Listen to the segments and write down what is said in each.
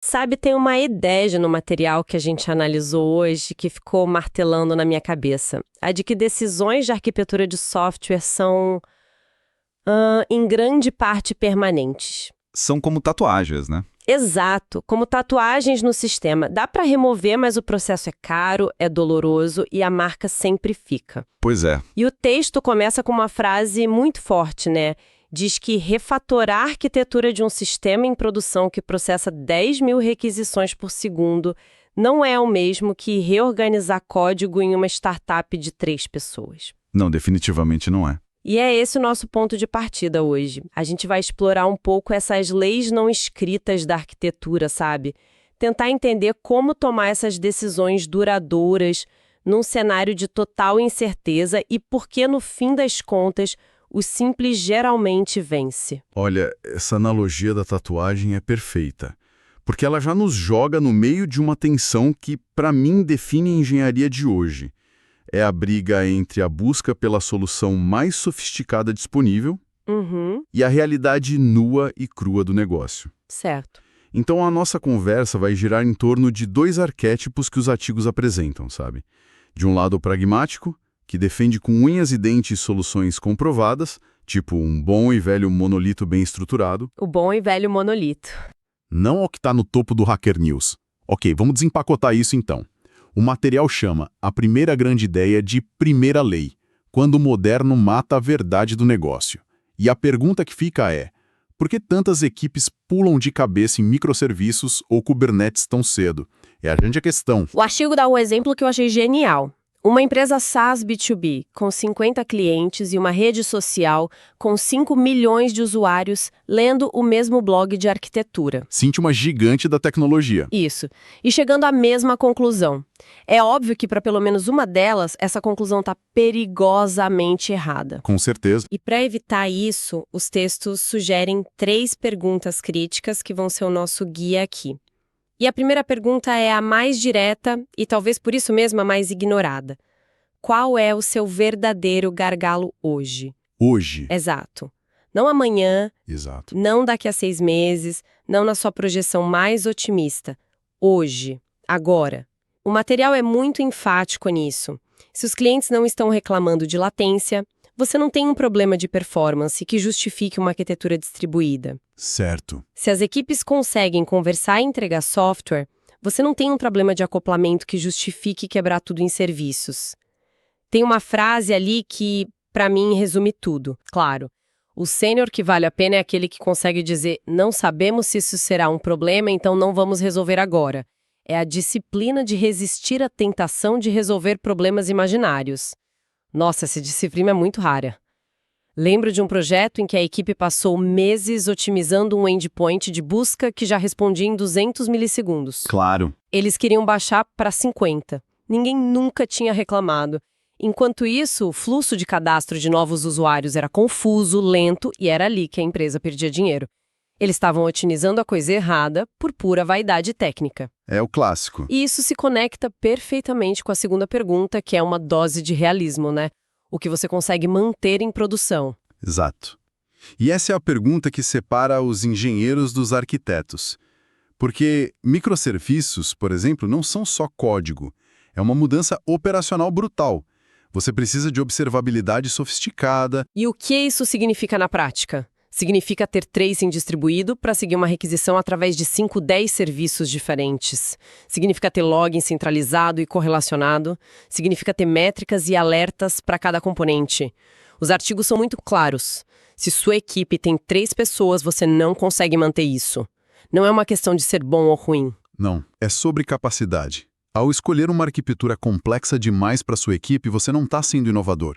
Sabe, tem uma ideia no material que a gente analisou hoje que ficou martelando na minha cabeça. A de que decisões de arquitetura de software são, em grande parte, permanentes. São como tatuagens, né? Exato, como tatuagens no sistema. Dá para remover, mas o processo é caro, é doloroso e a marca sempre fica. Pois é. E o texto começa com uma frase muito forte, né? Diz que refatorar a arquitetura de um sistema em produção que processa 10 mil requisições por segundo não é o mesmo que reorganizar código em uma startup de 3 pessoas. Não, definitivamente não é. E é esse o nosso ponto de partida hoje. A gente vai explorar um pouco essas leis não escritas da arquitetura, sabe? Tentar entender como tomar essas decisões duradouras num cenário de total incerteza e por que, no fim das contas, o simples geralmente vence. Olha, essa analogia da tatuagem é perfeita, porque ela já nos joga no meio de uma tensão que, para mim, define a engenharia de hoje. É a briga entre a busca pela solução mais sofisticada disponível e a realidade nua e crua do negócio. Certo. Então a nossa conversa vai girar em torno de 2 arquétipos que os artigos apresentam, sabe? De um lado o pragmático, que defende com unhas e dentes soluções comprovadas, tipo um bom e velho monolito bem estruturado. O bom e velho monolito. Não ao que está no topo do Hacker News. Ok, vamos desempacotar isso então. O material chama a primeira grande ideia de primeira lei, quando o moderno mata a verdade do negócio. E a pergunta que fica é, por que tantas equipes pulam de cabeça em microserviços ou Kubernetes tão cedo? É a grande questão. O artigo dá um exemplo que eu achei genial. Uma empresa SaaS B2B, com 50 clientes e uma rede social com 5 milhões de usuários lendo o mesmo blog de arquitetura. Sinto uma gigante da tecnologia. Isso. E chegando à mesma conclusão. É óbvio que para pelo menos uma delas, essa conclusão está perigosamente errada. Com certeza. E para evitar isso, os textos sugerem 3 perguntas críticas que vão ser o nosso guia aqui. E a primeira pergunta é a mais direta e talvez por isso mesmo a mais ignorada. Qual é o seu verdadeiro gargalo hoje? Hoje. Exato. Não amanhã, Exato. não daqui a 6 meses, não na sua projeção mais otimista. Hoje, agora. O material é muito enfático nisso. Se os clientes não estão reclamando de latência, você não tem um problema de performance que justifique uma arquitetura distribuída. Certo. Se as equipes conseguem conversar e entregar software, você não tem um problema de acoplamento que justifique quebrar tudo em serviços. Tem uma frase ali que, para mim, resume tudo. Claro, o sênior que vale a pena é aquele que consegue dizer não sabemos se isso será um problema, então não vamos resolver agora. É a disciplina de resistir à tentação de resolver problemas imaginários. Nossa, essa disciplina é muito rara. Lembro de um projeto em que a equipe passou meses otimizando um endpoint de busca que já respondia em 200 milissegundos. Claro. Eles queriam baixar para 50. Ninguém nunca tinha reclamado. Enquanto isso, o fluxo de cadastro de novos usuários era confuso, lento e era ali que a empresa perdia dinheiro. Eles estavam otimizando a coisa errada por pura vaidade técnica. É o clássico. E isso se conecta perfeitamente com a segunda pergunta, que é uma dose de realismo, né? O que você consegue manter em produção. Exato. E essa é a pergunta que separa os engenheiros dos arquitetos. Porque microserviços, por exemplo, não são só código. É uma mudança operacional brutal. Você precisa de observabilidade sofisticada. E o que isso significa na prática? Significa ter tracing distribuído para seguir uma requisição através de 5, 10 serviços diferentes. Significa ter login centralizado e correlacionado. Significa ter métricas e alertas para cada componente. Os artigos são muito claros. Se sua equipe tem 3 pessoas, você não consegue manter isso. Não é uma questão de ser bom ou ruim. Não, é sobre capacidade. Ao escolher uma arquitetura complexa demais para sua equipe, você não está sendo inovador.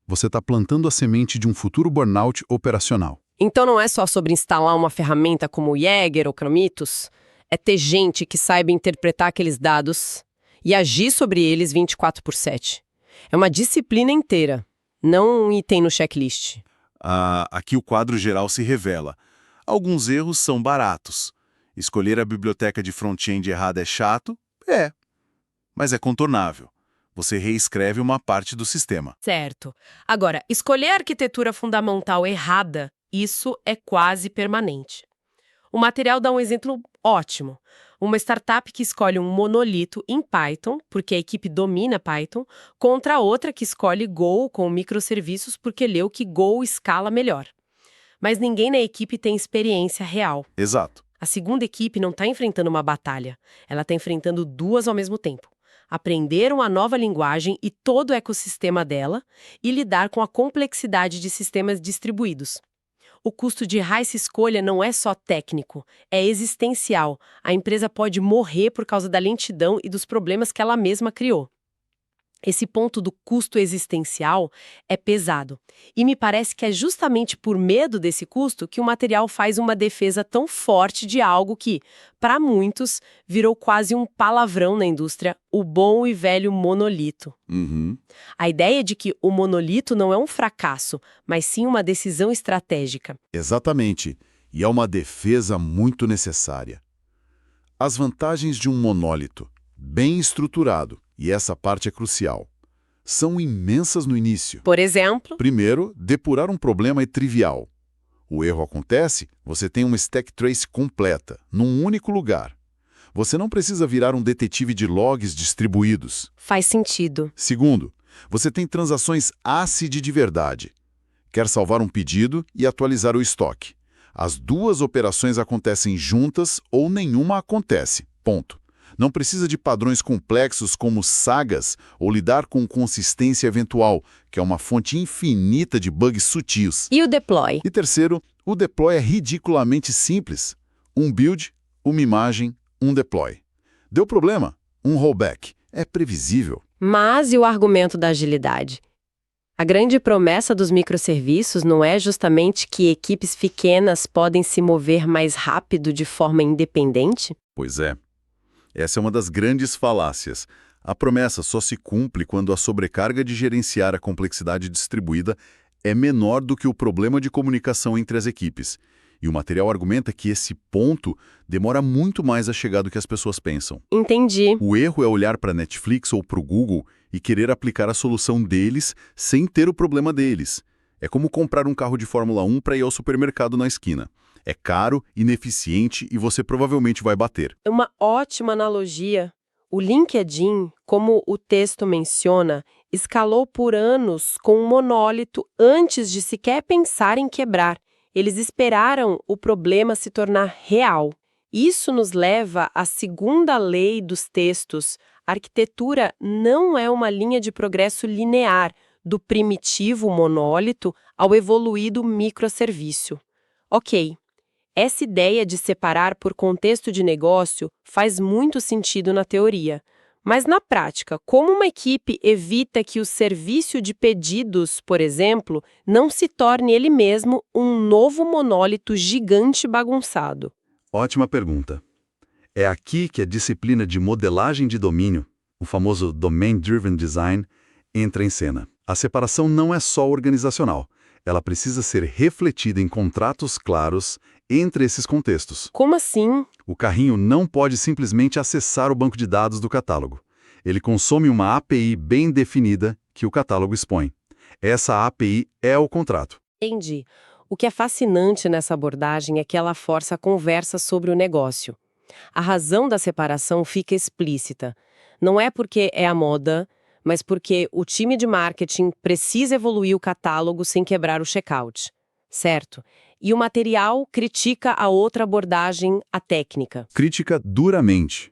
Você está plantando a semente de um futuro burnout operacional. Então não é só sobre instalar uma ferramenta como o Jaeger ou Prometheus, é ter gente que saiba interpretar aqueles dados e agir sobre eles 24/7. É uma disciplina inteira, não um item no checklist. Aqui o quadro geral se revela. Alguns erros são baratos. Escolher a biblioteca de front-end errada é chato? É. Mas é contornável. Você reescreve uma parte do sistema. Certo. Agora, escolher a arquitetura fundamental errada, isso é quase permanente. O material dá um exemplo ótimo. Uma startup que escolhe um monolito em Python, porque a equipe domina Python, contra a outra que escolhe Go com microserviços porque leu que Go escala melhor. Mas ninguém na equipe tem experiência real. Exato. A segunda equipe não está enfrentando uma batalha, ela está enfrentando duas ao mesmo tempo. Aprender uma nova linguagem e todo o ecossistema dela e lidar com a complexidade de sistemas distribuídos. O custo de errar essa escolha não é só técnico, é existencial. A empresa pode morrer por causa da lentidão e dos problemas que ela mesma criou. Esse ponto do custo existencial é pesado. E me parece que é justamente por medo desse custo que o material faz uma defesa tão forte de algo que, para muitos, virou quase um palavrão na indústria, o bom e velho monolito. A ideia de que o monolito não é um fracasso, mas sim uma decisão estratégica. Exatamente. E é uma defesa muito necessária. As vantagens de um monólito, bem estruturado, e essa parte é crucial, são imensas no início. Por exemplo, Primeiro, depurar um problema é trivial. O erro acontece, você tem uma stack trace completa, num único lugar. Você não precisa virar um detetive de logs distribuídos. faz sentido. Segundo, você tem transações ACID de verdade. Quer salvar um pedido e atualizar o estoque. As duas operações acontecem juntas ou nenhuma acontece. Ponto. Não precisa de padrões complexos como sagas ou lidar com consistência eventual, que é uma fonte infinita de bugs sutis. E o deploy? E terceiro, o deploy é ridiculamente simples. Um build, uma imagem, um deploy. Deu problema? Um rollback. É previsível. Mas e o argumento da agilidade? A grande promessa dos microserviços não é justamente que equipes pequenas podem se mover mais rápido de forma independente? Pois é. Essa é uma das grandes falácias. A promessa só se cumpre quando a sobrecarga de gerenciar a complexidade distribuída é menor do que o problema de comunicação entre as equipes. E o material argumenta que esse ponto demora muito mais a chegar do que as pessoas pensam. Entendi. O erro é olhar para a Netflix ou para o Google e querer aplicar a solução deles sem ter o problema deles. É como comprar um carro de Fórmula 1 para ir ao supermercado na esquina. É caro, ineficiente e você provavelmente vai bater. É uma ótima analogia. O LinkedIn, como o texto menciona, escalou por anos com um monólito antes de sequer pensar em quebrar. Eles esperaram o problema se tornar real. Isso nos leva à segunda lei dos textos. A arquitetura não é uma linha de progresso linear, do primitivo monólito ao evoluído microservício. Ok. Essa ideia de separar por contexto de negócio faz muito sentido na teoria. Mas na prática, como uma equipe evita que o serviço de pedidos, por exemplo, não se torne ele mesmo um novo monólito gigante bagunçado? Ótima pergunta. É aqui que a disciplina de modelagem de domínio, o famoso Domain Driven Design, entra em cena. A separação não é só organizacional. Ela precisa ser refletida em contratos claros entre esses contextos. Como assim? O carrinho não pode simplesmente acessar o banco de dados do catálogo. Ele consome uma API bem definida que o catálogo expõe. Essa API é o contrato. Entendi. O que é fascinante nessa abordagem é que ela força a conversa sobre o negócio. A razão da separação fica explícita. Não é porque é a moda, mas porque o time de marketing precisa evoluir o catálogo sem quebrar o checkout. Certo? E o material critica a outra abordagem, a técnica. Critica duramente.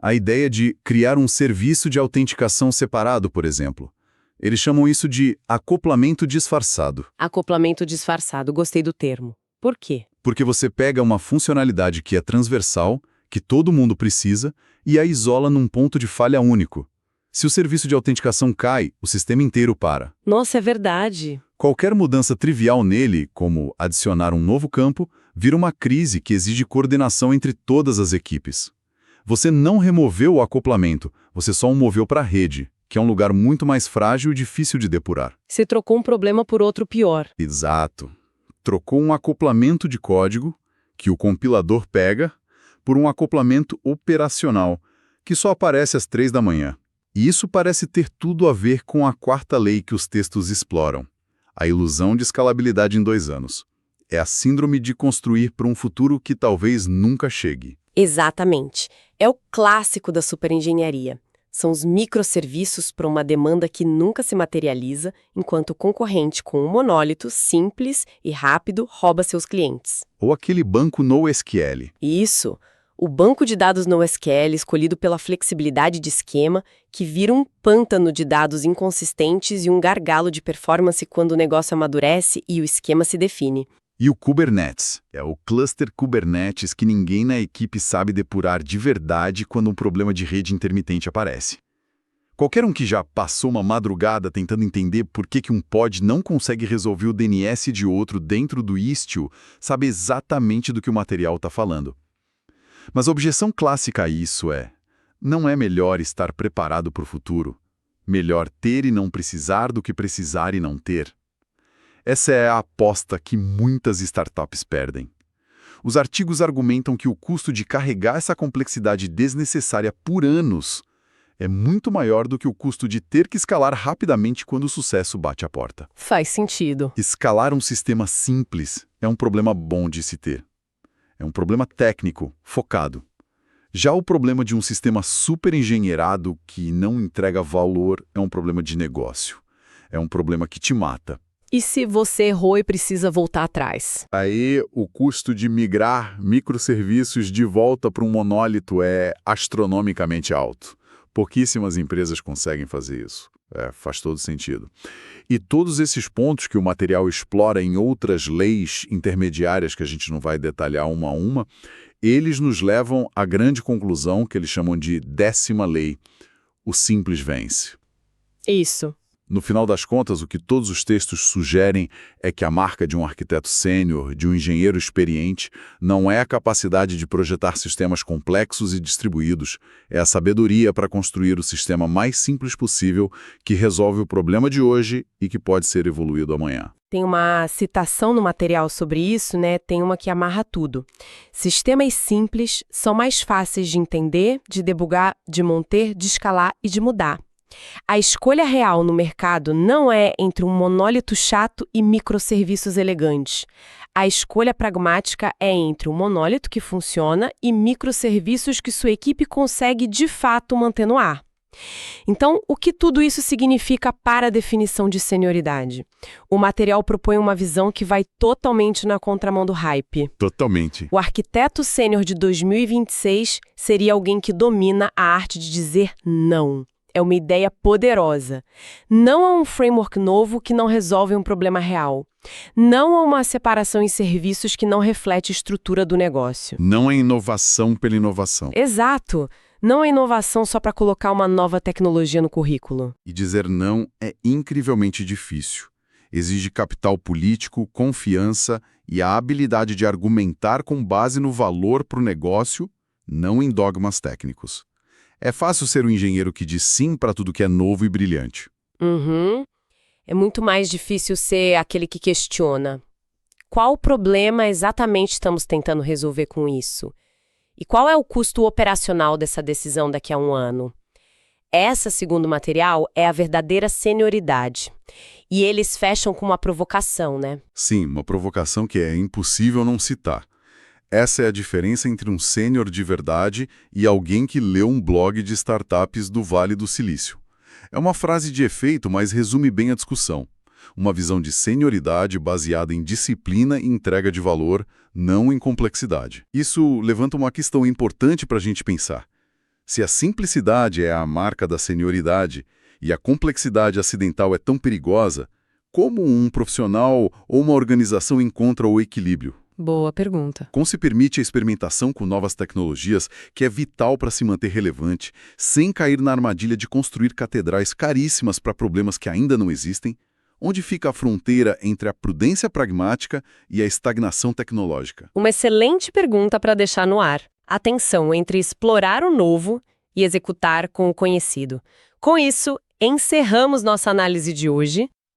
A ideia de criar um serviço de autenticação separado, por exemplo. Eles chamam isso de acoplamento disfarçado. Acoplamento disfarçado, gostei do termo. Por quê? Porque você pega uma funcionalidade que é transversal, que todo mundo precisa, e a isola num ponto de falha único. Se o serviço de autenticação cai, o sistema inteiro para. Nossa, é verdade. Qualquer mudança trivial nele, como adicionar um novo campo, vira uma crise que exige coordenação entre todas as equipes. Você não removeu o acoplamento, você só o moveu para a rede, que é um lugar muito mais frágil e difícil de depurar. Você trocou um problema por outro pior. Exato. Trocou um acoplamento de código, que o compilador pega, por um acoplamento operacional, que só aparece às 3 da manhã. E isso parece ter tudo a ver com a quarta lei que os textos exploram, a ilusão de escalabilidade em 2 anos. É a síndrome de construir para um futuro que talvez nunca chegue. Exatamente. É o clássico da superengenharia. São os microserviços para uma demanda que nunca se materializa, enquanto o concorrente com um monólito simples e rápido rouba seus clientes. Ou aquele banco NoSQL. Isso. O banco de dados NoSQL escolhido pela flexibilidade de esquema, que vira um pântano de dados inconsistentes e um gargalo de performance quando o negócio amadurece e o esquema se define. E o Kubernetes. É o cluster Kubernetes que ninguém na equipe sabe depurar de verdade quando um problema de rede intermitente aparece. Qualquer um que já passou uma madrugada tentando entender por que um pod não consegue resolver o DNS de outro dentro do Istio sabe exatamente do que o material está falando. Mas a objeção clássica a isso é: não é melhor estar preparado para o futuro? Melhor ter e não precisar do que precisar e não ter? Essa é a aposta que muitas startups perdem. Os artigos argumentam que o custo de carregar essa complexidade desnecessária por anos é muito maior do que o custo de ter que escalar rapidamente quando o sucesso bate a porta. Faz sentido. Escalar um sistema simples é um problema bom de se ter. É um problema técnico, focado. Já o problema de um sistema super engenheirado que não entrega valor é um problema de negócio. É um problema que te mata. E se você errou e precisa voltar atrás? Aí o custo de migrar microserviços de volta para um monólito é astronomicamente alto. Pouquíssimas empresas conseguem fazer isso. Faz todo sentido. E todos esses pontos que o material explora em outras leis intermediárias que a gente não vai detalhar uma a uma, eles nos levam à grande conclusão que eles chamam de 10ª lei: o simples vence. Isso. No final das contas, o que todos os textos sugerem é que a marca de um arquiteto sênior, de um engenheiro experiente, não é a capacidade de projetar sistemas complexos e distribuídos, é a sabedoria para construir o sistema mais simples possível que resolve o problema de hoje e que pode ser evoluído amanhã. Tem uma citação no material sobre isso, né? Tem uma que amarra tudo. Sistemas simples são mais fáceis de entender, de debugar, de manter, de escalar e de mudar. A escolha real no mercado não é entre um monólito chato e microserviços elegantes. A escolha pragmática é entre um monólito que funciona e microserviços que sua equipe consegue de fato manter no ar. Então, o que tudo isso significa para a definição de senioridade? O material propõe uma visão que vai totalmente na contramão do hype. Totalmente. O arquiteto sênior de 2026 seria alguém que domina a arte de dizer não. É uma ideia poderosa. Não há um framework novo que não resolve um problema real. Não há uma separação em serviços que não reflete a estrutura do negócio. Não é inovação pela inovação. Exato. Não é inovação só para colocar uma nova tecnologia no currículo. E dizer não é incrivelmente difícil. Exige capital político, confiança e a habilidade de argumentar com base no valor para o negócio, não em dogmas técnicos. É fácil ser um engenheiro que diz sim para tudo que é novo e brilhante. É muito mais difícil ser aquele que questiona. Qual problema exatamente estamos tentando resolver com isso? E qual é o custo operacional dessa decisão daqui a um ano? Essa, segundo o material, é a verdadeira senioridade. E eles fecham com uma provocação, né? Sim, uma provocação que é impossível não citar. Essa é a diferença entre um sênior de verdade e alguém que leu um blog de startups do Vale do Silício. É uma frase de efeito, mas resume bem a discussão. Uma visão de senioridade baseada em disciplina e entrega de valor, não em complexidade. Isso levanta uma questão importante para a gente pensar. Se a simplicidade é a marca da senioridade e a complexidade acidental é tão perigosa, como um profissional ou uma organização encontra o equilíbrio? Boa pergunta. Como se permite a experimentação com novas tecnologias, que é vital para se manter relevante, sem cair na armadilha de construir catedrais caríssimas para problemas que ainda não existem? Onde fica a fronteira entre a prudência pragmática e a estagnação tecnológica? Uma excelente pergunta para deixar no ar. A tensão entre explorar o novo e executar com o conhecido. Com isso, encerramos nossa análise de hoje.